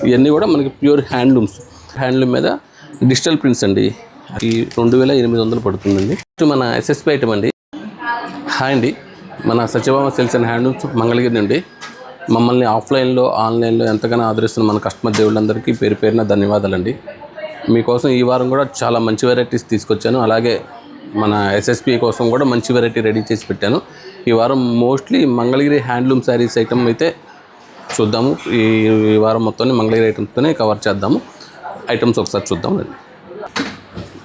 ఇవన్నీ కూడా మనకి ప్యూర్ హ్యాండ్లూమ్ మీద డిజిటల్ ప్రింట్స్ అండి. ఈ 2800 పడుతుందండి. మన ఎస్ఎస్పి ఐటమ్ అండి. హాయ్ అండి, మన Satyabhama sales and handlooms Mangalagiri నుండి మమ్మల్ని ఆఫ్లైన్లో ఆన్లైన్లో ఎంతగానో ఆదరిస్తున్న మన కస్టమర్ దేవుళ్ళందరికీ పేరు పేరున ధన్యవాదాలండి. మీకోసం ఈ వారం కూడా చాలా మంచి వెరైటీస్ తీసుకొచ్చాను. అలాగే మన ఎస్ఎస్పి కోసం కూడా మంచి వెరైటీ రెడీ చేసి పెట్టాను. ఈ వారం mostly Mangalagiri handloom saris item అయితే చూద్దాము. ఈ వారం మొత్తాన్ని మంగళగిరి ఐటమ్స్తోనే కవర్ చేద్దాము. ఐటమ్స్ ఒకసారి చూద్దాం.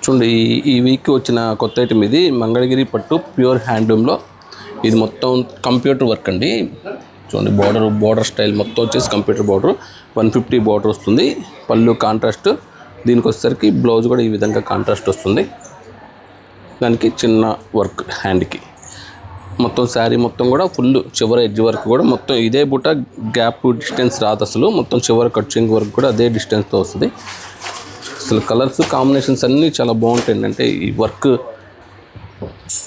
చూడండి, ఈ వీక్ వచ్చిన కొత్త ఐటమ్ ఇది. మంగళగిరి పట్టు ప్యూర్ హ్యాండ్లూమ్లో ఇది మొత్తం కంప్యూటర్ వర్క్ అండి. చూడండి, బోర్డర్ స్టైల్ మొత్తం వచ్చేసి కంప్యూటర్ బోర్డర్ 150 బోర్డర్ వస్తుంది. పళ్ళు కాంట్రాస్ట్, దీనికి వచ్చేసరికి బ్లౌజ్ కూడా ఈ విధంగా కాంట్రాస్ట్ వస్తుంది. దానికి చిన్న వర్క్ హ్యాండ్కి. మొత్తం శారీ మొత్తం కూడా ఫుల్ చివరి ఎడ్జ్ వర్క్ కూడా మొత్తం ఇదే బుట్ట, గ్యాప్ డిస్టెన్స్ రాదు అసలు. మొత్తం చివరి కట్చింగ్ వర్క్ కూడా అదే డిస్టెన్స్తో వస్తుంది. అసలు కలర్స్ కాంబినేషన్స్ అన్నీ చాలా బాగుంటాయి. అంటే ఈ వర్క్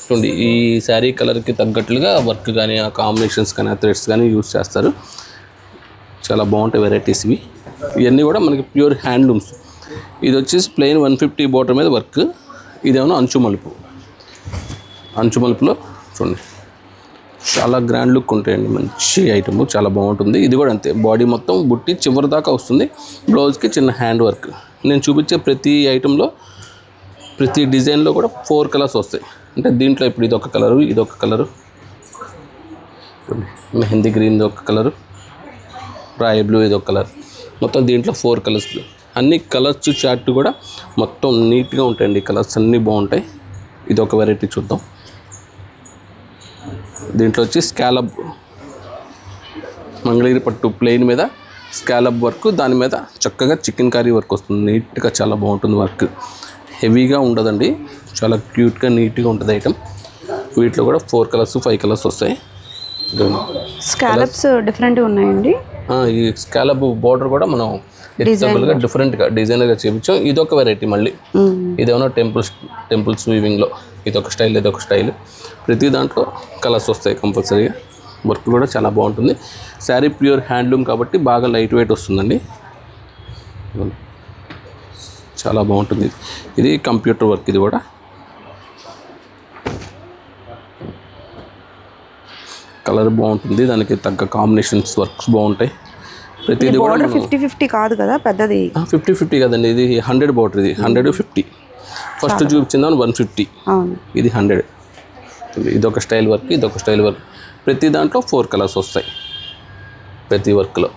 చూడండి, ఈ శారీ కలర్కి తగ్గట్లుగా వర్క్ కానీ ఆ కాంబినేషన్స్ కానీ ఆ థ్రెడ్స్ కానీ యూజ్ చేస్తారు. చాలా బాగుంటాయి వెరైటీస్ ఇవి. ఇవన్నీ కూడా మనకి ప్యూర్ హ్యాండ్లూమ్స్. ఇది వచ్చేసి ప్లెయిన్ 150 బోర్డర్ మీద వర్క్. ఇదేమో అంచు మలుపులో చూడండి, చాలా గ్రాండ్ లుక్ ఉంటాయండి. మంచి ఐటమ్, చాలా బాగుంటుంది. ఇది కూడా అంతే, బాడీ మొత్తం బుట్టి చివరి దాకా వస్తుంది. బ్లౌజ్కి చిన్న హ్యాండ్ వర్క్. నేను చూపించే ప్రతి ఐటెంలో ప్రతి డిజైన్లో కూడా 4 కలర్స్ వస్తాయి. అంటే దీంట్లో ఇప్పుడు ఇదొక కలరు, ఇదొక కలరు, మెహందీ గ్రీన్ ఒక కలరు, రాయల్ బ్లూ ఇదొక కలర్. మొత్తం దీంట్లో 4 కలర్స్. అన్ని కలర్స్ చార్ట్ కూడా మొత్తం నీట్గా ఉంటాయండి. కలర్స్ అన్నీ బాగుంటాయి. ఇదొక వెరైటీ చూద్దాం. దీంట్లో వచ్చి స్కాలప్ మంగళగిరి పట్టు ప్లెయిన్ మీద స్కాలప్ వర్క్, దాని మీద చక్కగా చికెన్ కర్రీ వర్క్ వస్తుంది. నీట్గా చాలా బాగుంటుంది వర్క్. హెవీగా ఉండదండి, చాలా క్యూట్గా నీట్గా ఉంటుంది ఐటమ్. వీటిలో కూడా 4 కలర్స్ 5 కలర్స్ వస్తాయి. స్కాలప్స్ డిఫరెంట్గా ఉన్నాయండి. ఈ స్కాలప్ బోర్డర్ కూడా మనం ఎక్సబుల్గా డిఫరెంట్గా డిజైనర్గా చేయించాం. ఇదొక వెరైటీ. మళ్ళీ ఇదేమన్నా టెంపుల్స్ వీవింగ్లో ఇదొక స్టైల్, ఇదొక స్టైల్. ప్రతి దాంట్లో కలర్స్ వస్తాయి కంపల్సరీగా. వర్క్ కూడా చాలా బాగుంటుంది. శారీ ప్యూర్ హ్యాండ్లూమ్ కాబట్టి బాగా లైట్ వెయిట్ వస్తుందండి. చాలా బాగుంటుంది. ఇది కంప్యూటర్ వర్క్. ఇది కూడా కలర్ బాగుంటుంది, దానికి తగ్గ కాంబినేషన్స్ వర్క్స్ బాగుంటాయి. ప్రతిదీ కూడా 50-50 కాదు కదా, పెద్దది 50-50 కదండి. ఇది 100 బోర్డర్. ఇది 100-50. ఫస్ట్ చూపించిందాను 150, ఇది 100. ఇదొక స్టైల్ వర్క్, ఇదొక స్టైల్ వర్క్. ప్రతి దాంట్లో 4 కలర్స్ వస్తాయి ప్రతి వర్క్లో.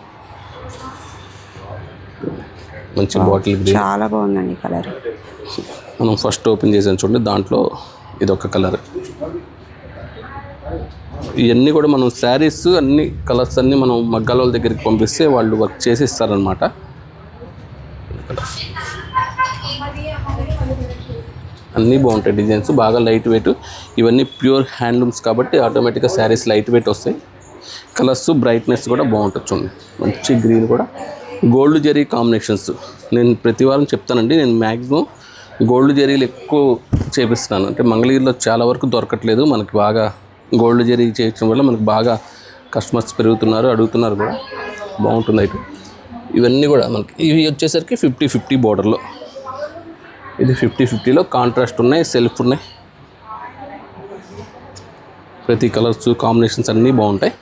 మంచి బాటిల్ గ్రీన్, చాలా బాగుందండి కలర్. మనం ఫస్ట్ ఓపెన్ చేసాం చూడండి, దాంట్లో ఇదొక కలర్. ఇవన్నీ కూడా మనం శారీస్ అన్ని కలర్స్ అన్నీ మనం మగ్గాల వాళ్ళ దగ్గరికి పంపిస్తే వాళ్ళు వర్క్ చేసి ఇస్తారనమాట. అన్నీ బాగుంటాయి డిజైన్స్, బాగా లైట్ వెయిట్. ఇవన్నీ ప్యూర్ హ్యాండ్లూమ్స్ కాబట్టి ఆటోమేటిక్గా శారీస్ లైట్ వెయిట్ వస్తాయి. కలర్స్ బ్రైట్నెస్ కూడా బాగుంటుంది. చూడండి, మంచి గ్రీన్ కూడా గోల్డ్ జరీ కాంబినేషన్స్. నేను ప్రతి వారం చెప్తానండి, నేను మ్యాక్సిమం గోల్డ్ జరీలు ఎక్కువ చేపిస్తున్నాను. అంటే మంగళగిరిలో చాలా వరకు దొరకట్లేదు. మనకి బాగా గోల్డ్ జరీ చేయడం వల్ల మనకు బాగా కస్టమర్స్ పెరుగుతున్నారు, అడుగుతున్నారు కూడా. బాగుంటుంది ఐటమ్. ఇవన్నీ కూడా మనకి ఇవి వచ్చేసరికి 50-50 బోర్డర్లో. ఇది 50-50లో కాంట్రాస్ట్ ఉన్నాయి, సెల్ఫ్ ఉన్నాయి. ప్రతి కలర్స్ కాంబినేషన్స్ అన్నీ బాగుంటాయి.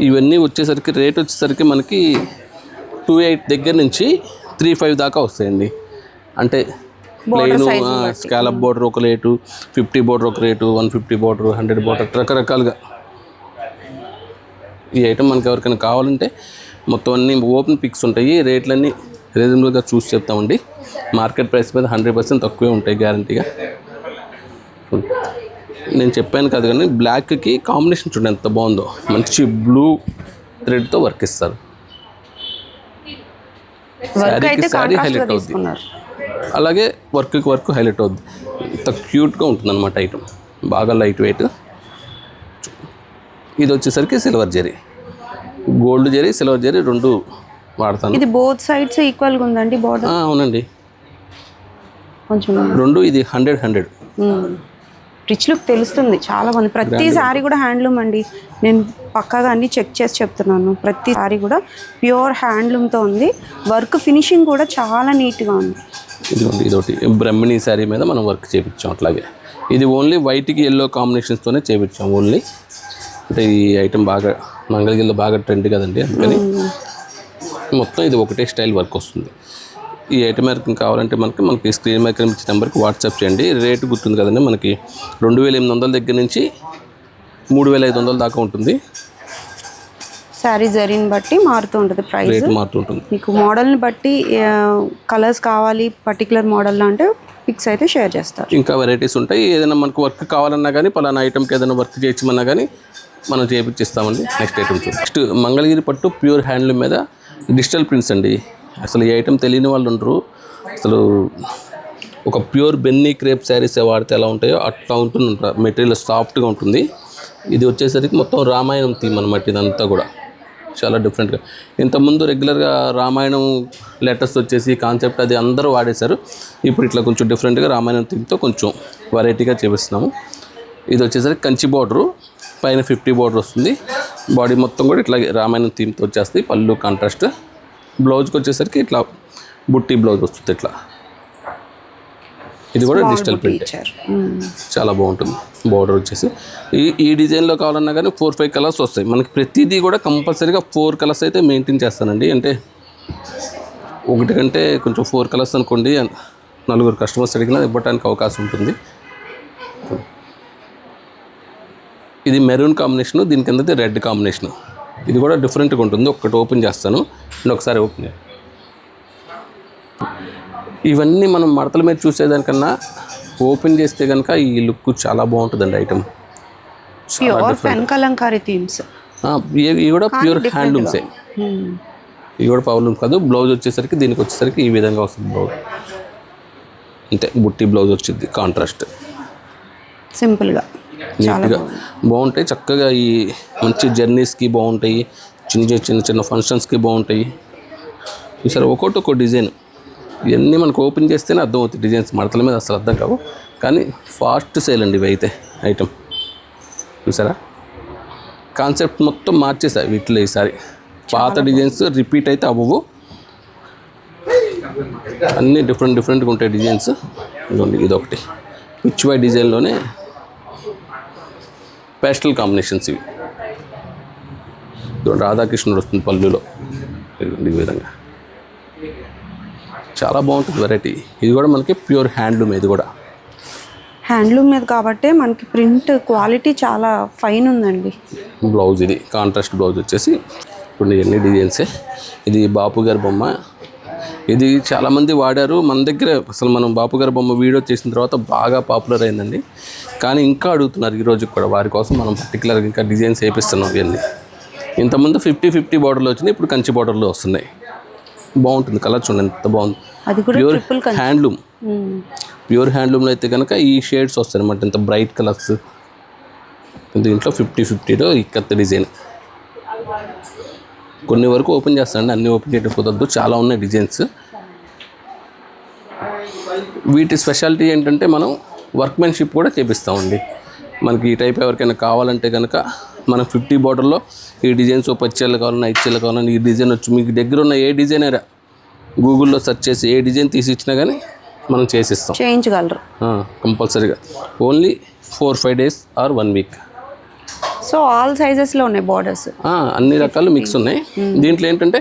ఇవన్నీ వచ్చేసరికి రేట్ వచ్చేసరికి మనకి 28 దగ్గర నుంచి 35 దాకా వస్తాయండి. అంటే ప్లెయిన్ స్కాలప్ బోర్డర్ ఒక రేటు, 50 బోర్డర్ ఒక రేటు, 150 బోర్డర్, 100 బోర్డర్, రకరకాలుగా. ఈ ఐటమ్ మనకి ఎవరికైనా కావాలంటే మొత్తం అన్నీ ఓపెన్ పిక్స్ ఉంటాయి. రేట్లన్నీ రీజనబుల్గా చూసి చెప్తామండి. మార్కెట్ ప్రైస్ మీద 100% తక్కువే ఉంటాయి గ్యారంటీగా. నేను చెప్పాను కదా, కానీ బ్లాక్కి కాంబినేషన్ చూడండి ఎంత బాగుందో. మంచి బ్లూ థ్రెడ్తో వర్క్ ఇస్తారు. శారీ హైలైట్ అవుద్ది, అలాగే వర్క్ హైలైట్ అవుద్ది. ఇంత క్యూట్గా ఉంటుంది అనమాట ఐటమ్. బాగా లైట్ వెయిట్. ఇది వచ్చేసరికి silver zari, gold zari, silver zari రెండు వాడతాను. ఇది బోత్ సైడ్స్ ఈక్వల్గా ఉందండి బోర్డర్? అవునండి, కొంచెం రెండు. ఇది 100 రిచ్ లుక్ తెలుస్తుంది చాలా బాగుంది. ప్రతి శారీ కూడా హ్యాండ్లూమ్ అండి. నేను పక్కాగా అన్ని చెక్ చేసి చెప్తున్నాను. ప్రతి శారీ కూడా ప్యూర్ హ్యాండ్లూమ్తో ఉంది. వర్క్ ఫినిషింగ్ కూడా చాలా నీట్గా ఉంది. ఇదిగోండి, ఇదొకటి బ్రహ్మిణి శారీ మీద మనం వర్క్ చేయించాం. అట్లాగే ఇది ఓన్లీ వైట్కి ఎల్లో కాంబినేషన్స్తోనే చేయించాం ఓన్లీ. అంటే ఈ ఐటెం బాగా మంగళగిరిలో బాగా ట్రెండ్ కదండి, అందుకని మొత్తం ఇది ఒకటే స్టైల్ వర్క్ వస్తుంది. ఈ ఐటమ్ ఎవరికి కావాలంటే మనకి స్క్రీన్ మీద కనిపించే నెంబర్కి వాట్సాప్ చేయండి. రేటు గుర్తుంది కదండి, మనకి 2800 దగ్గర నుంచి 3500 దాకా ఉంటుంది. శారీ జరీని బట్టి మారుతూ ఉంటుంది ప్రైస్, రేటు మారుతూ ఉంటుంది. మీకు మోడల్ని బట్టి కలర్స్ కావాలి పర్టికులర్ మోడల్లో అంటే పిక్స్ అయితే షేర్ చేస్తారు. ఇంకా వెరైటీస్ ఉంటాయి. ఏదైనా మనకు వర్క్ కావాలన్నా కానీ పలానా ఐటమ్కి ఏదైనా వర్క్ చేయించమన్నా కానీ మనం చేయించిస్తామండి. నెక్స్ట్ ఐటమ్స్, నెక్స్ట్ మంగళగిరి పట్టు ప్యూర్ హ్యాండ్లూమ్ మీద డిజిటల్ ప్రింట్స్ అండి. అసలు ఈ ఐటమ్ తెలియని వాళ్ళు ఉండరు. అసలు ఒక ప్యూర్ బెన్నీ క్రేప్ శారీస్ వాడితే ఎలా ఉంటాయో అట్లా ఉంటుంది. మెటీరియల్ సాఫ్ట్గా ఉంటుంది. ఇది వచ్చేసరికి మొత్తం రామాయణం థీమ్ అనమాట. ఇదంతా కూడా చాలా డిఫరెంట్గా. ఇంతకుముందు రెగ్యులర్గా రామాయణం లెటర్స్ వచ్చేసి కాన్సెప్ట్ అది అందరూ వాడేశారు. ఇప్పుడు ఇట్లా కొంచెం డిఫరెంట్గా రామాయణం థీమ్తో కొంచెం వెరైటీగా చేపిస్తున్నాము. ఇది వచ్చేసరికి కంచి బార్డరు, పైన 50 బార్డర్ వస్తుంది. బాడీ మొత్తం కూడా ఇట్లా రామాయణం థీమ్తో వచ్చేస్తుంది. పళ్ళు కాంట్రాస్ట్. బ్లౌజ్కి వచ్చేసరికి ఇట్లా బుట్టి బ్లౌజ్ వస్తుంది. ఇట్లా ఇది కూడా డిజిటల్ ప్రింట్, చాలా బాగుంటుంది. బార్డర్ వచ్చేసి ఈ డిజైన్లో కావాలన్నా కానీ 4-5 కలర్స్ వస్తాయి మనకి. ప్రతిదీ కూడా కంపల్సరీగా 4 కలర్స్ అయితే మెయింటైన్ చేస్తానండి. అంటే ఒకటి కంటే కొంచెం 4 కలర్స్ అనుకోండి, 4 కస్టమర్స్ అడిగినా ఇవ్వడానికి అవకాశం ఉంటుంది. ఇది మెరూన్ కాంబినేషను, దీని కింద రెడ్ కాంబినేషను. ఇది కూడా డిఫరెంట్గా ఉంటుంది. ఒకటి ఓపెన్ చేస్తాను, నేను ఒకసారి ఓపెన్ చేయాలి. ఇవన్నీ మనం మడతల మీద చూసేదానికన్నా ఓపెన్ చేస్తే కనుక ఈ లుక్ చాలా బాగుంటుందండి. Item pen Kalamkari themes. ఇవి కూడా ప్యూర్ హ్యాండ్లూమ్సే. ఇవి కూడా పవర్లూమ్ కాదు. బ్లౌజ్ వచ్చేసరికి దీనికి వచ్చేసరికి ఈ విధంగా వస్తుంది బ్లౌజ్. అంతే, బుట్టి బ్లౌజ్ వచ్చింది కాంట్రాస్ట్, సింపుల్గా నీట్గా బాగుంటాయి. చక్కగా ఈ మంచి జర్నీస్కి బాగుంటాయి. చిన్న ఫంక్షన్స్కి బాగుంటాయి. ఈసారి ఒక్కొక్క డిజైన్. ఇవన్నీ మనకు ఓపెన్ చేస్తేనే అర్థం అవుతుంది. డిజైన్స్ మడతల మీద అసలు అర్థం కావు, కానీ ఫాస్ట్ సేల్ అండి ఇవి అయితే. ఐటమ్ చూసారా, కాన్సెప్ట్ మొత్తం మార్చేసాయి వీటిలో ఈసారి. పాత డిజైన్స్ రిపీట్ అయితే అవ్వవు, అన్నీ డిఫరెంట్గా ఉంటాయి డిజైన్స్. ఇదొకటి పిచ్ వై డిజైన్లోనే పేస్టల్ కాంబినేషన్స్. ఇవి రాధాకృష్ణుడు వస్తుంది పళ్ళులో. ఈ విధంగా చాలా బాగుంటుంది వెరైటీ. ఇది కూడా మనకి ప్యూర్ హ్యాండ్లూమ్. ఇది కూడా హ్యాండ్లూమ్ మీద కాబట్టి మనకి ప్రింట్ క్వాలిటీ చాలా ఫైన్ ఉందండి. బ్లౌజ్ ఇది కాంట్రాస్ట్ బ్లౌజ్ వచ్చేసి ఇప్పుడు ఎన్ని డిజైన్సే. ఇది బాపు గారి బొమ్మ. ఇది చాలామంది వాడారు మన దగ్గర. అసలు మనం బాపు గారి బొమ్మ వీడియో చేసిన తర్వాత బాగా పాపులర్ అయిందండి. కానీ ఇంకా అడుగుతున్నారు ఈ రోజు కూడా. వారి కోసం మనం పర్టికులర్గా ఇంకా డిజైన్స్ వేపిస్తున్నాం. ఇవన్నీ ఇంతకుముందు 50-50 బార్డర్లో వచ్చినాయి, ఇప్పుడు కంచి బార్డర్లో వస్తున్నాయి. బాగుంటుంది. కలర్ చూడండి ఎంత బాగుంది. Pure handloom. ప్యూర్ హ్యాండ్లూమ్లో అయితే కనుక ఈ షేడ్స్ వస్తాయి అన్నమాట, ఇంత బ్రైట్ కలర్స్. దీంట్లో 50-50లో ఇక్కత్త డిజైన్. కొన్ని వరకు ఓపెన్ చేస్తానండి, అన్నీ ఓపెన్ చేయడం కుదరదు, చాలా ఉన్నాయి డిజైన్స్. వీటి స్పెషాలిటీ ఏంటంటే మనం వర్క్మెన్షిప్ కూడా చేపిస్తామండి. మనకి ఈ టైప్ ఎవరికైనా కావాలంటే కనుక మనం 50 బార్డర్లో ఈ డిజైన్స్ పచ్చేళ్ళు కావాలన్నా 5 చేళ్ళు కావాలన్నా ఈ డిజైన్ వచ్చి మీకు దగ్గర ఉన్న ఏ డిజైనర్ గూగుల్లో సెర్చ్ చేసి ఏ డిజైన్ తీసి ఇచ్చినా కానీ మనం చేసిస్తాం, చేయించగలరు కంపల్సరీగా. Only 4-5 days or 1 week. So all సైజెస్లో ఉన్నాయి బార్డర్స్, అన్ని రకాలు మిక్స్ ఉన్నాయి. దీంట్లో ఏంటంటే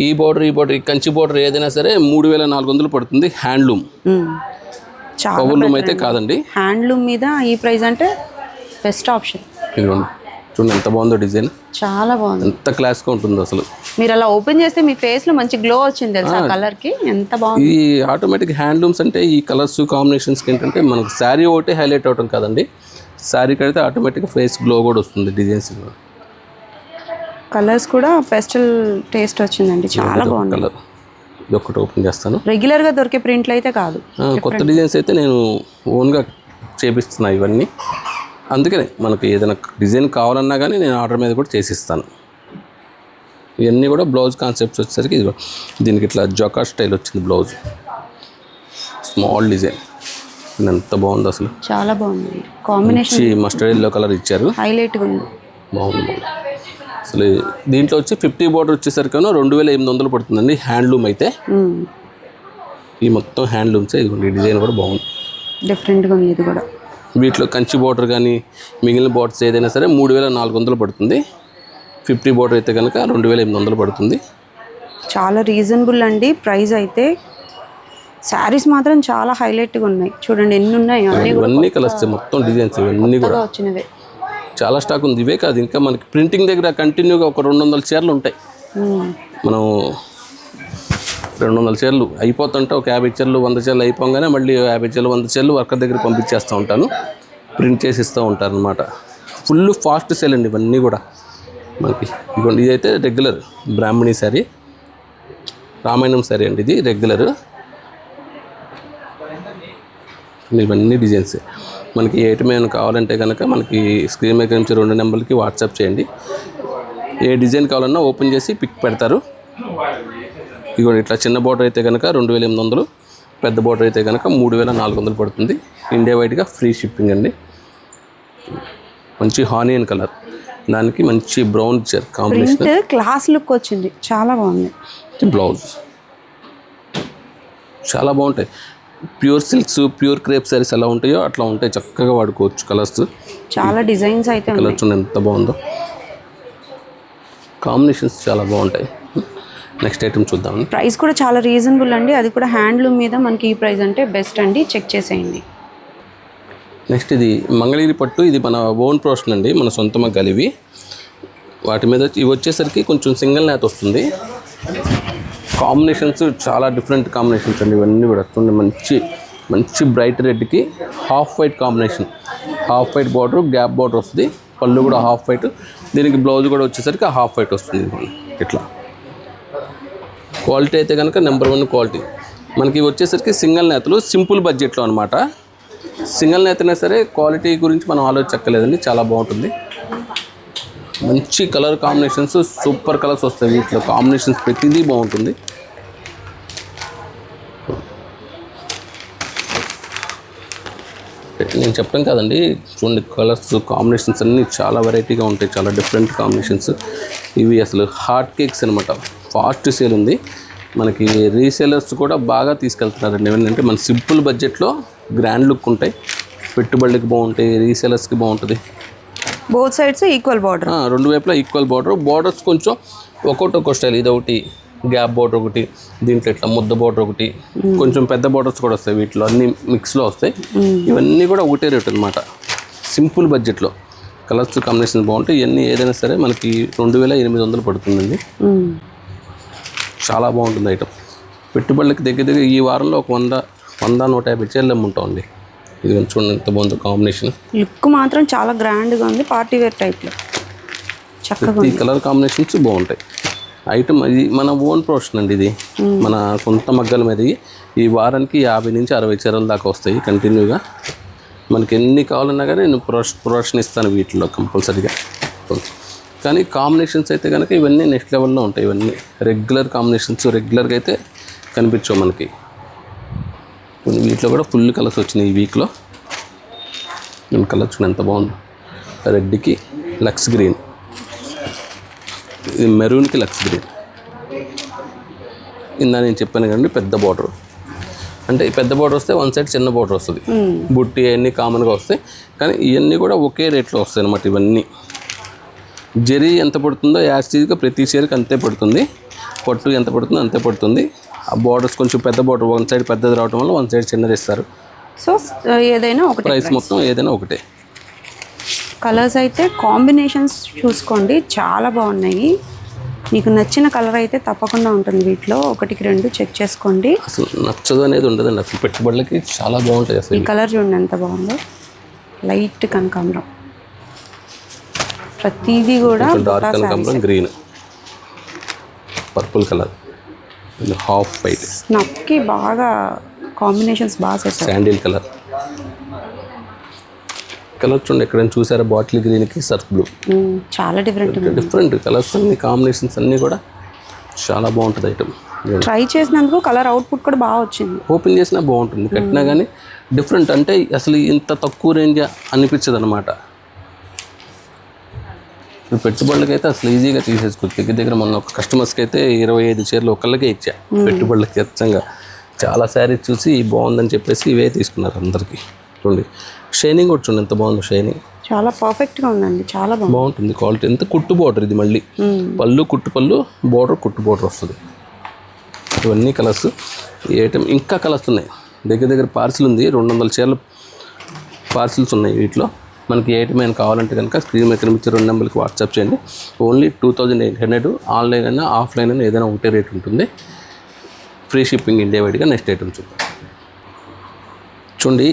ఈ బార్డర్ ఈ కంచి బార్డర్ ఏదైనా సరే 3400 పడుతుంది. హ్యాండ్లూమ్, పవర్లూమ్ అయితే కాదండి. హ్యాండ్లూమ్ మీద ఈ ప్రైస్ అంటే బెస్ట్ ఆప్షన్. ఇదిగోండి చూడండి ఎంత బాగుందో డిజైన్, చాలా బాగుంది. ఎంత క్లాస్గా ఉంటుందో అసలు. మీరు అలా ఓపెన్ చేస్తే మీ ఫేస్లో మంచి గ్లో వచ్చింది తెలుసా కలర్కి, ఎంత బాగుంది. ఈ ఆటోమేటిక్ హ్యాండ్లూమ్స్ అంటే ఈ కలర్స్ కాంబినేషన్స్కి ఏంటంటే మనకు శారీ ఒకటి హైలైట్ అవడం కాదండి, శారీ కడితే ఆటోమేటిక్గా ఫేస్ గ్లో కూడా వస్తుంది. డిజైన్స్ కలర్స్ కూడా పెస్టల్ టేస్ట్ వచ్చిందండి, చాలా బాగుంది కలర్. ఇది ఒకటి ఓపెన్ చేస్తాను. రెగ్యులర్గా దొరికే ప్రింట్లు అయితే కాదు, కొత్త డిజైన్స్ అయితే నేను ఓన్గా చేపిస్తున్నా ఇవన్నీ. అందుకనే మనకి ఏదైనా డిజైన్ కావాలన్నా కానీ నేను ఆర్డర్ మీద కూడా చేసిస్తాను. ఇవన్నీ కూడా బ్లౌజ్ కాన్సెప్ట్స్ వచ్చేసరికి దీనికి ఇట్లా జొకా స్టైల్ వచ్చింది బ్లౌజ్, స్మాల్ డిజైన్. ఎంత బాగుంది అసలు. చాలా బాగుంది కాంబినేషన్, మస్టర్డ్ ఎల్లో కలర్ ఇచ్చారు, హైలైట్గా ఉంది. బాగుంది. అసలు దీంట్లో వచ్చి 50 బార్డర్ వచ్చేసరికి 2800 పడుతుందండి. హ్యాండ్లూమ్ అయితే ఈ మొత్తం హ్యాండ్లూమ్సే. ఇది డిజైన్ కూడా బాగుంది, డిఫరెంట్గా ఉంది ఇది కూడా. వీటిలో కంచి బార్డర్ కానీ మిగిలిన బార్డర్స్ ఏదైనా సరే 3400 పడుతుంది. 50 బార్డర్ అయితే కనుక 2800 పడుతుంది. చాలా రీజనబుల్ అండి ప్రైస్ అయితే. శారీస్ మాత్రం చాలా హైలైట్గా ఉన్నాయి. చూడండి ఎన్ని ఉన్నాయి, ఇవన్నీ కలర్స్ మొత్తం డిజైన్స్ ఇవన్నీ కూడా వచ్చినవే. చాలా స్టాక్ ఉంది. ఇవే కాదు, ఇంకా మనకి ప్రింటింగ్ దగ్గర కంటిన్యూగా ఒక 200 చీరలు ఉంటాయి. మనం 200 చీరలు అయిపోతుంటే ఒక 50 చీరలు 100 చీరలు అయిపోగానే మళ్ళీ 50 చీరలు 100 చీరలు వర్కర్ దగ్గర పంపించేస్తూ ఉంటాను, ప్రింట్ చేసి ఇస్తూ ఉంటారు అనమాట. ఫుల్ ఫాస్ట్ సేల్ అండి ఇవన్నీ కూడా మనకి. ఇదిగోండి ఇదైతే రెగ్యులర్ బ్రాహ్మణి శారీ, రామాయణం శారీ అండి. ఇది రెగ్యులర్. ఇవన్నీ డిజైన్స్ మనకి ఏ ఐటమ్ ఏమైనా కావాలంటే కనుక మనకి స్క్రీన్ మీద నుంచి 2 నెంబర్లకి వాట్సాప్ చేయండి. ఏ డిజైన్ కావాలన్నా ఓపెన్ చేసి పిక్ పెడతారు. ఇదిగోండి ఇట్లా చిన్న బార్డర్ అయితే కనుక 2800, పెద్ద బార్డర్ అయితే కనుక 3400 పడుతుంది. ఇండియా వైడ్గా ఫ్రీ షిప్పింగ్ అండి. మంచి హానియన్ కలర్, దానికి మంచి బ్రౌన్ ఇచ్చారు కాంబినేషన్. క్లాస్ లుక్ వచ్చింది, చాలా బాగుంది. బ్లౌజ్ చాలా బాగుంటాయి. Pure silks, pure crepe saris ఎలా ఉంటాయో అట్లా ఉంటాయి, చక్కగా వాడుకోవచ్చు. కలర్స్ చాలా డిజైన్స్ అయితే కలర్స్ ఉన్నాయి, ఎంత బాగుందో. కాంబినేషన్స్ చాలా బాగుంటాయి. నెక్స్ట్ ఐటమ్ చూద్దాం. ప్రైస్ కూడా చాలా రీజనబుల్ అండి, అది కూడా హ్యాండ్లూమ్ మీద మనకి ఈ ప్రైస్ అంటే బెస్ట్ అండి, చెక్ చేసేయండి. నెక్స్ట్ ఇది మంగళగిరి పట్టు, ఇది మన ఓన్ ప్రొడక్షన్ అండి, మన సొంత మగ్గాలు ఇవి. వాటి మీద ఇవి వచ్చేసరికి కొంచెం సింగిల్ నేత వస్తుంది. కాంబినేషన్స్ చాలా డిఫరెంట్ కాంబినేషన్స్ అండి ఇవన్నీ కూడా. మంచి మంచి బ్రైట్ రెడ్కి half white combination, half white border, gap border వస్తుంది. పళ్ళు కూడా హాఫ్ వైట్, దీనికి బ్లౌజ్ కూడా వచ్చేసరికి హాఫ్ వైట్ వస్తుంది. ఇట్లా క్వాలిటీ అయితే కనుక నెంబర్ 1 క్వాలిటీ. మనకి వచ్చేసరికి సింగిల్ నేతలు, సింపుల్ బడ్జెట్లో అనమాట. సింగిల్ నేతనే సరే క్వాలిటీ గురించి మనం ఆలోచించక్కర్లేదండి, చాలా బాగుంటుంది. మంచి కలర్ కాంబినేషన్స్, సూపర్ కలర్స్ వస్తాయి వీటిలో. కాంబినేషన్స్ ప్రతిదీ బాగుంటుంది. నేను చెప్పాను కదండి, చూడండి కలర్స్ కాంబినేషన్స్ అన్నీ చాలా వెరైటీగా ఉంటాయి, చాలా డిఫరెంట్ కాంబినేషన్స్. ఇవి అసలు హాట్ కేక్స్ అనమాట, ఫాస్ట్ సేల్ ఉంది. మనకి రీసేలర్స్ కూడా బాగా తీసుకెళ్తున్నారండి. ఏంటంటే మన సింపుల్ బడ్జెట్లో గ్రాండ్ లుక్ ఉంటాయి, పెట్టుబడులకి బాగుంటాయి, రీసేలర్స్కి బాగుంటుంది. బోత్ సైడ్స్ ఈక్వల్ బార్డర్, 2 వైపులా ఈక్వల్ బార్డర్. బార్డర్స్ కొంచెం ఒక్కో స్టైల్, ఇది ఒకటి గ్యాప్ బార్డర్ ఒకటి, దీంట్లో ఇట్లా ముద్ద బార్డర్ ఒకటి, కొంచెం పెద్ద బార్డర్స్ కూడా వస్తాయి వీటిలో, అన్ని మిక్స్లో వస్తాయి. ఇవన్నీ కూడా ఒకటే రేట్ అనమాట, సింపుల్ బడ్జెట్లో. కలర్స్ కాంబినేషన్ బాగుంటాయి. ఇవన్నీ ఏదైనా సరే మనకి 2800 పడుతుందండి. చాలా బాగుంటుంది ఐటమ్. పెట్టుబడులకి దగ్గర ఈ వారంలో ఒక 100-150 చీరలు అమ్ముంటామండి. ఇది చూడండి ఎంత బాగుంది కాంబినేషన్. లుక్ మాత్రం చాలా గ్రాండ్గా ఉంది, పార్టీ వేర్ టైప్లో చక్కగా. ఈ కలర్ కాంబినేషన్స్ బాగుంటాయి. ఐటమ్ ఇది మన ఓన్ ప్రొడక్షన్ అండి, ఇది మన సొంత మగ్గల మీద. ఈ వారానికి 50-60 చీరల దాకా వస్తాయి కంటిన్యూగా. మనకి ఎన్ని కావాలన్నా కానీ నేను ప్రొడక్షన్ ఇస్తాను వీటిలో కంపల్సరీగా. కానీ కాంబినేషన్స్ అయితే కనుక ఇవన్నీ నెక్స్ట్ లెవెల్లో ఉంటాయి. ఇవన్నీ రెగ్యులర్ కాంబినేషన్స్, రెగ్యులర్గా అయితే కనిపించవు మనకి. వీటిలో కూడా ఫుల్ కలర్స్ వచ్చినాయి ఈ వీక్లో. నేను కలర్ చూడండి ఎంత బాగుంది. రెడ్కి లక్స్ గ్రీన్, ఇది మెరూన్కి లక్స్ గ్రీన్. ఇందా నేను చెప్పాను కదండి పెద్ద బార్డర్, అంటే ఈ పెద్ద బార్డర్ వస్తే 1 సైడ్ చిన్న బార్డర్ వస్తుంది. బుట్టి అవన్నీ కామన్గా వస్తాయి, కానీ ఇవన్నీ కూడా ఒకే రేట్లో వస్తాయి అన్నమాట. ఇవన్నీ జరీ ఎంత పడుతుందో యాస్టీజ్గా ప్రతి చీరకి అంతే పడుతుంది. పట్టు ఎంత పడుతుందో అంతే పడుతుంది. ఆ బార్డర్స్ కొంచెం పెద్ద బార్డర్, 1 సైడ్ పెద్దది రావడం వల్ల 1 సైడ్ చిన్నది ఇస్తారు. సో ఏదైనా ఒకటే ప్రైస్, మొత్తం ఏదైనా ఒకటే. కలర్స్ అయితే కాంబినేషన్స్ చూసుకోండి, చాలా బాగున్నాయి. మీకు నచ్చిన కలర్ అయితే తప్పకుండా ఉంటుంది వీటిలో. 1-2 చెక్ చేసుకోండి. అసలు నచ్చదు అనేది ఉండదండి, అసలు పెట్టుబడులకి చాలా బాగుంటాయి. అసలు ఈ కలర్ చూడండి ఎంత బాగుందో, లైట్ కనకాంబరం. ప్రతిదీ కూడా డార్క్ కనకాంబరం, green, purple colour, half white, స్నఫ్కి బాగా కాంబినేషన్స్ బాగా చేస్తారు. Sandal colour. కలర్ చూడండి ఎక్కడైనా చూసారా, బాటిల్ గ్రీన్కి సర్ఫ్ బ్లూ. చాలా డిఫరెంట్ కలర్స్ అన్ని, కాంబినేషన్స్ అన్నీ కూడా చాలా బాగుంటుంది ఐటమ్. ట్రై చేసినందుకు కలర్ అవుట్పుట్ కూడా బాగా వచ్చింది. ఓపెన్ చేసినా బాగుంటుంది, కట్టినా కానీ డిఫరెంట్, అంటే అసలు ఇంత తక్కువ రేంజ్ అనిపించదు అనమాట. ఇప్పుడు పెట్టుబడులకైతే అసలు ఈజీగా తీసేసుకోవచ్చు. దగ్గర మొన్న ఒక కస్టమర్స్కి అయితే 25 చీరలు ఒకళ్ళకే ఇచ్చా పెట్టుబడులకి. ఖచ్చితంగా చాలా శారీస్ చూసి బాగుందని చెప్పేసి ఇవే తీసుకున్నారు అందరికీ. చూడండి షైనింగ్ కూడా చూడండి ఎంత బాగుందో, షైనింగ్ చాలా పర్ఫెక్ట్గా ఉందండి, చాలా బాగుంటుంది క్వాలిటీ. ఎంత కుట్టు బోర్డర్ ఇది, మళ్ళీ పళ్ళు కుట్టు పళ్ళు, బోర్డర్ కుట్టు బోర్డర్ వస్తుంది. ఇవన్నీ కలర్స్. ఈ ఐటమ్ ఇంకా కలర్స్ ఉన్నాయి. దగ్గర పార్సిల్ ఉంది, 200 చీరలు పార్సిల్స్ ఉన్నాయి వీటిలో. మనకి ఏ ఐటమ్ అయినా కావాలంటే కనుక స్క్రీన్ మీద కనిపించే 2 నెంబర్కి వాట్సాప్ చేయండి. ఓన్లీ 2800. ఆన్లైన్ అయినా ఆఫ్లైన్ అయినా ఏదైనా ఒకటే రేట్ ఉంటుంది. ఫ్రీ షిప్పింగ్ ఇండియా వైడ్గా. నెక్స్ట్ ఐటమ్ చూద్దాం. చూడండి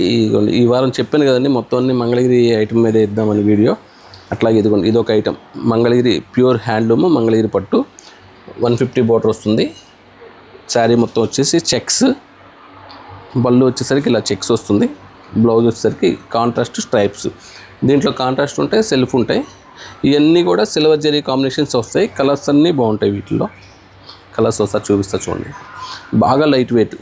ఈ వారం చెప్పాను కదండి మొత్తం అన్ని మంగళగిరి ఐటమ్ మీద ఇద్దామని వీడియో. అట్లాగే ఇదిగోండి ఇదొక item, Mangalagiri pure handloom, Mangalagiri పట్టు, 150 బోర్డర్ వస్తుంది. శారీ మొత్తం వచ్చేసి చెక్స్, బళ్ళు వచ్చేసరికి ఇలా చెక్స్ వస్తుంది. బ్లౌజ్ వచ్చేసరికి కాంట్రాస్ట్ స్ట్రైప్స్. దీంట్లో కాంట్రాస్ట్ ఉంటాయి, సెల్ఫ్ ఉంటాయి. ఇవన్నీ కూడా సిల్వర్ జరీ కాంబినేషన్స్ వస్తాయి. కలర్స్ అన్నీ బాగుంటాయి వీటిలో. కలర్స్ ఒకసారి చూపిస్తా చూడండి. బాగా లైట్ వెయిట్,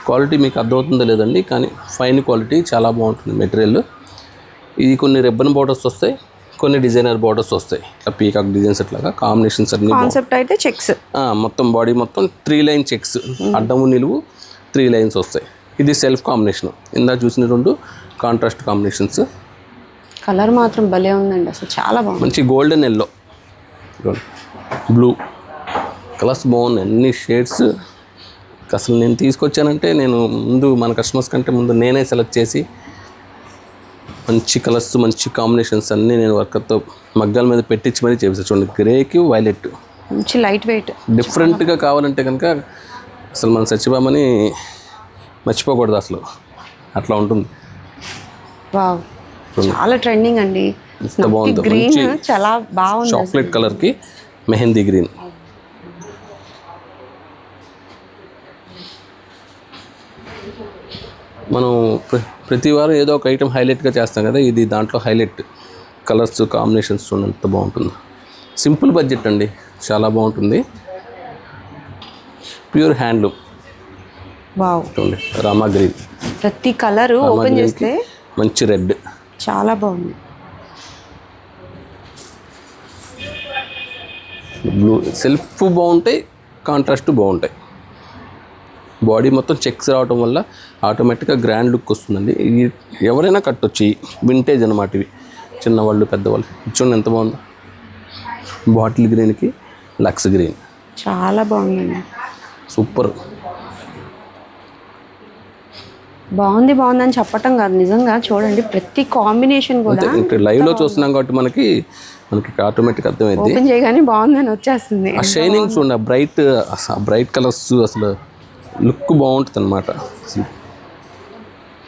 క్వాలిటీ మీకు అర్థమవుతుందో లేదండి, కానీ ఫైన్ క్వాలిటీ, చాలా బాగుంటుంది మెటీరియల్. ఇది కొన్ని రిబ్బన్ బోర్డర్స్ వస్తాయి, కొన్ని డిజైనర్ బోర్డర్స్ వస్తాయి. ఇట్లా పీకాక్ డిజైన్స్ అట్లాగా కాంబినేషన్స్ అన్ని. కాన్సెప్ట్ అయితే చెక్స్, మొత్తం బాడీ మొత్తం 3 లైన్ చెక్స్, అడ్డము నిలువు 3 లైన్స్ వస్తాయి. ఇది సెల్ఫ్ కాంబినేషన్. ఇందా చూసిన 2 కాంట్రాస్ట్ కాంబినేషన్స్. కలర్ మాత్రం భలే ఉందండి, అసలు చాలా బాగుంది. మంచి గోల్డెన్ ఎల్లో, బ్లూ కలర్స్ బాగున్నాయి, అన్ని షేడ్స్. అసలు నేను తీసుకొచ్చానంటే నేను ముందు మన కస్టమర్స్ కంటే ముందు నేనే సెలెక్ట్ చేసి మంచి కలర్స్, మంచి కాంబినేషన్స్ అన్నీ నేను వర్కర్తో మగ్గాల మీద పెట్టించి మరీ చేపిస్తాను. చూడండి గ్రేకి వైలెట్, మంచి లైట్ వెయిట్. డిఫరెంట్గా కావాలంటే కనుక అసలు మన సత్యభామని మర్చిపోకూడదు అసలు, అట్లా ఉంటుంది. వావ్, చాలా ట్రెండింగ్ అండి. ఎంత బాగుందో, గ్రీన్ చాలా బాగుంది. చాక్లెట్ కలర్కి మెహందీ గ్రీన్. మనం ప్రతి వారం ఏదో ఒక ఐటెం హైలైట్గా చేస్తాం కదా, ఇది దాంట్లో హైలైట్. కలర్స్ కాంబినేషన్స్ చూడండి ఎంత బాగుంటుంది. సింపుల్ బడ్జెట్ అండి, చాలా బాగుంటుంది. Pure handloom. వావ్, చూడండి రామా గ్రీన్, ప్రతి కలర్ ఓపెన్ చేస్తే మంచి రెడ్, చాలా బాగుంది. బ్లూ, సెల్ఫ్ బాగుంటాయి, కాంట్రాస్ట్ బాగుంటాయి. బాడీ మొత్తం చెక్స్ రావటం వల్ల ఆటోమేటిక్గా గ్రాండ్ లుక్ వస్తుందండి. ఇది ఎవరైనా కట్టొచ్చు, వింటేజ్ అనమాట ఇవి, చిన్నవాళ్ళు పెద్దవాళ్ళు. చూడండి ఎంత బాగుందో, బాటిల్ గ్రీన్కి లక్స్ గ్రీన్, చాలా బాగుందండి, సూపర్. బాగుంది అని చెప్పటం కాదు, నిజంగా చూడండి ప్రతి కాంబినేషన్ కూడా. లైవ్లో చూస్తున్నాం కాబట్టి మనకి ఆటోమేటిక్ అర్థమైంది. ఓపెన్ చేయగానే బాగుందని వచ్చేస్తుంది. ఆ షైనింగ్ చూడండి, ఆ బ్రైట్ కలర్స్, అసలు లుక్ బాగుంటుంది అనమాట.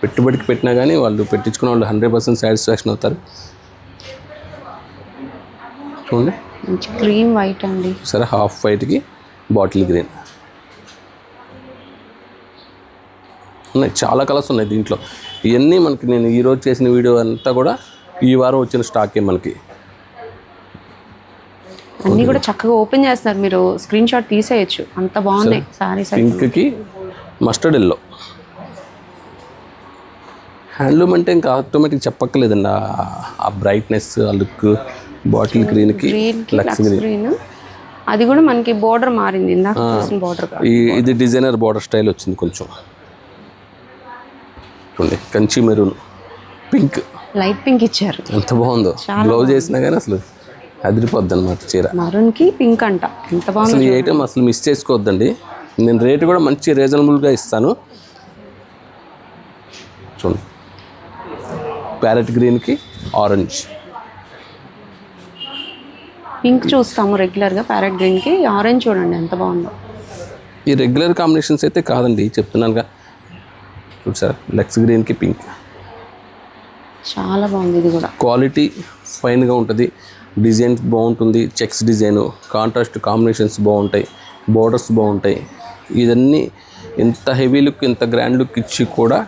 పెట్టుబడికి పెట్టినా కానీ వాళ్ళు పెట్టించుకున్న వాళ్ళు 100% సాటిస్ఫాక్షన్ అవుతారు. చూడండి మంచి క్రీమ్ వైట్ అండి, సరే హాఫ్ వైట్కి బాటిల్ గ్రీన్ ఉన్నాయి. చాలా కలర్స్ ఉన్నాయి దీంట్లో. ఇవన్నీ మనకి నేను ఈరోజు చేసిన వీడియో అంతా కూడా ఈ వారం వచ్చిన స్టాకే మనకి. అన్నీ కూడా చక్కగా ఓపెన్ చేస్తున్నారు, మీరు స్క్రీన్ షాట్ తీసేయచ్చు, అంత బాగున్నాయి సారీస్. పింక్కి మస్టర్డ్ ఎల్లో. హ్యాండ్లూమ్ అంటే ఇంకా ఆటోమేటిక్ చెప్పక్కర్లేదండి, ఆ బ్రైట్నెస్, ఆ లుక్. బాటిల్ గ్రీన్కి లక్స్ గ్రీన్, అది కూడా మనకి బోర్డర్ మారింది. బోర్డర్ ఇది డిజైనర్ బోర్డర్ స్టైల్ వచ్చింది కొంచెం. చూడండి Kanchi maroon, pink, light pink ఇచ్చారు, ఎంత బాగుందో. బ్లౌజ్ వేసినా కానీ అసలు అదిరిపోద్ది అనమాట చీర. మరూన్కి పింక్ అంట, ఎంత బాగుంది. అసలు ఈ ఐటమ్ అసలు మిస్ చేసుకోవద్దండి. నేను రేటు కూడా మంచి రీజనబుల్గా ఇస్తాను. చూడండి ప్యారెట్ గ్రీన్కి ఆరెంజ్, పింక్ చూస్తాము రెగ్యులర్గా, ప్యారెట్ గ్రీన్కి ఆరెంజ్ చూడండి ఎంత బాగుందో. ఈ రెగ్యులర్ కాంబినేషన్స్ అయితే కాదండి, చెప్తున్నానుగా. చూసారా లక్స్ గ్రీన్కి పింక్, చాలా బాగుంది. ఇది కూడా క్వాలిటీ ఫైన్గా ఉంటుంది, డిజైన్ బాగుంటుంది, చెక్స్ డిజైను, కాంట్రాస్ట్ కాంబినేషన్స్ బాగుంటాయి, బోర్డర్స్ బాగుంటాయి. ఇదన్నీ ఎంత హెవీ లుక్, ఎంత గ్రాండ్ లుక్ ఇచ్చి కూడా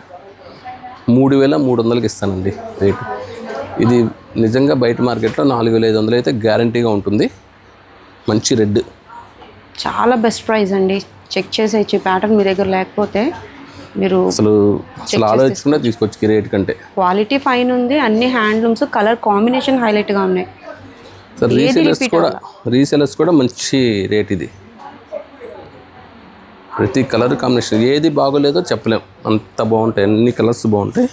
3300కి ఇస్తానండి రేటు. ఇది నిజంగా బయట మార్కెట్లో 4500 అయితే గ్యారంటీగా ఉంటుంది. మంచి రెడ్, చాలా బెస్ట్ ప్రైస్ అండి. చెక్ చేసేయచ్చు ప్యాటర్న్ మీ దగ్గర లేకపోతే మీరు అసలు ఆలోచించకుండా తీసుకొచ్చి ఈ రేట్ కంటే క్వాలిటీ ఫైన్ ఉంది. అన్ని హ్యాండ్లూమ్స్, కలర్ కాంబినేషన్ హైలైట్గా ఉన్నాయి. సార్ రీసెలర్స్ కూడా మంచి రేట్ ఇది. ప్రతి కలర్ కాంబినేషన్ ఏది బాగోలేదో చెప్పలేం, అంత బాగుంటాయి, అన్ని కలర్స్ బాగుంటాయి.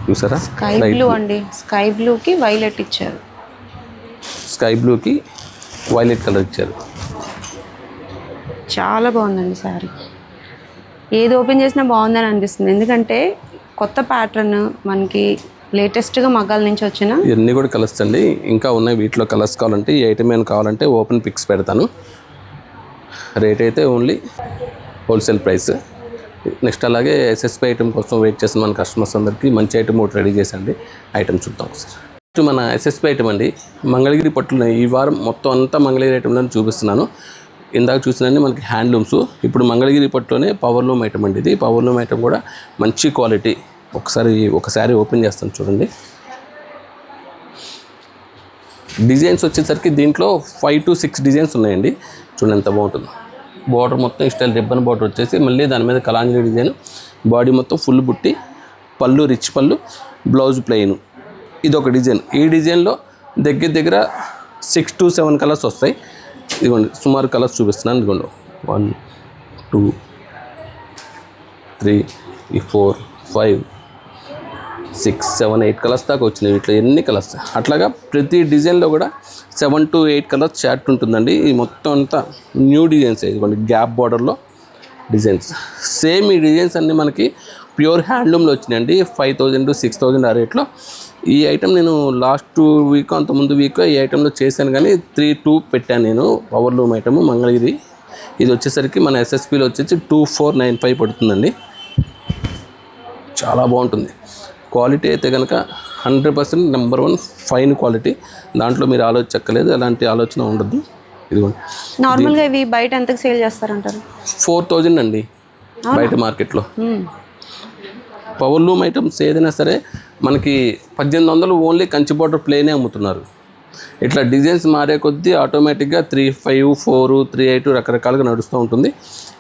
చూసారా స్కై బ్లూ అండి, స్కై బ్లూకి వైలెట్ ఇచ్చారు. స్కై బ్లూకి వైలెట్ కలర్ ఇచ్చారు. చాలా బాగుందండి శారీ. ఏది ఓపెన్ చేసినా బాగుందని అనిపిస్తుంది, ఎందుకంటే కొత్త ప్యాటర్న్ మనకి లేటెస్ట్గా మగ్గాల నుంచి వచ్చిన ఇవన్నీ కూడా కలర్స్ అండి. ఇంకా ఉన్నాయి వీటిలో కలర్స్ కావాలంటే, ఈ ఐటమ్ ఏమైనా కావాలంటే ఓపెన్ పిక్స్ పెడతాను. రేట్ అయితే ఓన్లీ హోల్సేల్ ప్రైస్. నెక్స్ట్ అలాగే ఎస్ఎస్పీ ఐటమ్ కోసం వెయిట్ చేసిన మన కస్టమర్స్ అందరికీ మంచి ఐటమ్ ఒకటి రెడీ చేసండి. ఐటమ్ చూద్దాం ఒకసారి. నెక్స్ట్ మన ఎస్ఎస్పీ ఐటమ్ అండి, మంగళగిరి పట్టులు. ఈ వారం మొత్తం అంతా మంగళగిరి ఐటమ్లో చూపిస్తున్నాను. ఇందాక చూసినండి మనకి హ్యాండ్లూమ్స్. ఇప్పుడు మంగళగిరి పట్టులోనే పవర్లూమ్ ఐటమ్ అండి. ఇది పవర్లూమ్ ఐటమ్ కూడా మంచి క్వాలిటీ. ఒకసారి ఓపెన్ చేస్తాను చూడండి. డిజైన్స్ వచ్చేసరికి దీంట్లో 5 to 6 డిజైన్స్ ఉన్నాయండి. చూడండి ఎంత బాగుంటుందో. బార్డర్ మొత్తం స్టైల్ రిబ్బన్ బార్డర్ వచ్చేసి, మళ్ళీ దాని మీద కలాంజలి డిజైన్, బాడీ మొత్తం ఫుల్ బుట్టి, పళ్ళు రిచ్ పళ్ళు, బ్లౌజ్ ప్లెయిన్. ఇది ఒక డిజైన్. ఈ డిజైన్లో దగ్గర 6 to 7 కలర్స్ వస్తాయి. ఇదిగోండి సుమారు కలర్స్ చూపిస్తున్నాను. ఇదిగోండి 1 2 3 4 5 6 7 8 కలర్స్ దాకా వచ్చినాయి. వీటిలో ఎన్ని కలర్స్. అట్లాగా ప్రతి డిజైన్లో కూడా 7 to 8 కలర్స్ చార్ట్ ఉంటుందండి. ఈ మొత్తం అంతా న్యూ డిజైన్స్. ఇదిగోండి గ్యాప్ బార్డర్లో డిజైన్స్. సేమ్ ఈ డిజైన్స్ అన్నీ మనకి ప్యూర్ హ్యాండ్లూమ్లో వచ్చినాయండి. 5000 to 6000 ఆ రేట్లో. ఈ ఐటమ్ నేను లాస్ట్ వీక్ అంతకుముందు వీక్ ఈ ఐటెంలో చేశాను, కానీ 3-2 పెట్టాను నేను. Powerloom item Mangalagiri. ఇది వచ్చేసరికి మన ఎస్ఎస్పీలో వచ్చేసి 2495 పడుతుందండి. చాలా బాగుంటుంది. క్వాలిటీ అయితే కనుక 100% నెంబర్ 1 ఫైన్ క్వాలిటీ. దాంట్లో మీరు ఆలోచించక్కలేదు, అలాంటి ఆలోచన ఉండదు. ఇదిగోండి నార్మల్గా ఇవి బయట ఎంతకు సేల్ చేస్తారంటారు? 4000 అండి బయట మార్కెట్లో. పవర్లూమ్ ఐటమ్స్ ఏదైనా సరే మనకి 1800 ఓన్లీ కంచి బార్డర్ ప్లేనే అమ్ముతున్నారు. ఇట్లా డిజైన్స్ మారే కొద్దీ ఆటోమేటిక్గా 354 38 రకరకాలుగా నడుస్తూ ఉంటుంది.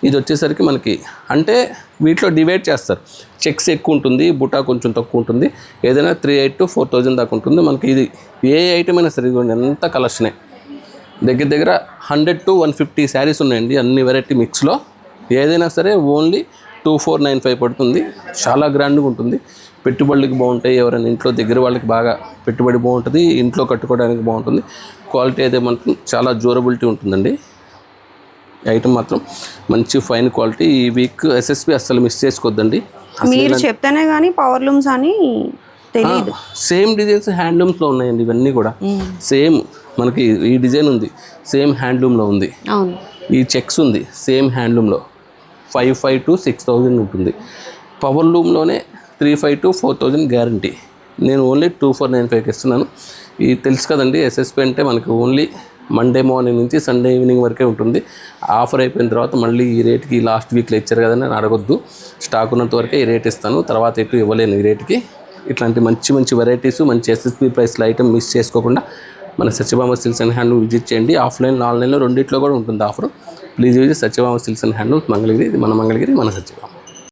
ఇది వచ్చేసరికి మనకి అంటే వీటిలో డివైడ్ చేస్తారు. చెక్స్ ఎక్కువ ఉంటుంది, బుటా కొంచెం తక్కువ ఉంటుంది. ఏదైనా 3800 to 4000 దాకా ఉంటుంది. మనకి ఇది ఏ ఐటమ్ అయినా సరే ఎంత కలెక్షనే. దగ్గర 100 to 150 శారీస్ ఉన్నాయండి, అన్ని వెరైటీ మిక్స్లో. ఏదైనా సరే ఓన్లీ 2495 పడుతుంది. చాలా గ్రాండ్గా ఉంటుంది. పెట్టుబడులకి బాగుంటాయి. ఎవరైనా ఇంట్లో దగ్గర వాళ్ళకి బాగా పెట్టుబడి బాగుంటుంది, ఇంట్లో కట్టుకోవడానికి బాగుంటుంది. క్వాలిటీ అయితే మనకు చాలా డ్యూరబిలిటీ ఉంటుందండి. ఐటమ్ మాత్రం మంచి ఫైన్ క్వాలిటీ. ఈ వీక్ ఎస్ఎస్పీ అస్సలు మిస్ చేసుకోవద్దండి. మీరు చెప్తేనే కానీ పవర్లూమ్స్ అని తెలియదు. సేమ్ డిజైన్స్ హ్యాండ్లూమ్స్లో ఉన్నాయండి. ఇవన్నీ కూడా సేమ్. మనకి ఈ డిజైన్ ఉంది, సేమ్ హ్యాండ్లూమ్లో ఉంది. ఈ చెక్స్ ఉంది, సేమ్ హ్యాండ్లూమ్లో. 5500 to 6000 ఉంటుంది. పవర్లూమ్లోనే 3500 to 4000 గ్యారంటీ. నేను ఓన్లీ 2495 ఇస్తున్నాను. ఇది తెలుసు కదండి, ఎస్ఎస్పీ అంటే మనకు ఓన్లీ మండే మార్నింగ్ నుంచి సండే ఈవినింగ్ వరకే ఉంటుంది. ఆఫర్ అయిపోయిన తర్వాత మళ్ళీ ఈ రేట్కి లాస్ట్ వీక్లో ఇచ్చారు కదని నేను అడగొద్దు. స్టాక్ ఉన్నంత వరకే ఈ రేట్ ఇస్తాను, తర్వాత ఎటు ఇవ్వలేను ఈ రేట్కి. ఇట్లాంటి మంచి వెరైటీస్, మంచి ఎస్ఎస్పీ ప్రైస్లో ఐటమ్ మిస్ చేసుకోకుండా మన Satyabhama silks and handloom visit చేయండి. ఆఫ్లైన్ ఆన్లైన్లో రెండిట్లో కూడా ఉంటుంది offer. Please visit Satyabhama silks and handloom Mangalagiri. ఇది మన మంగళగిరి, మన సత్యభామ.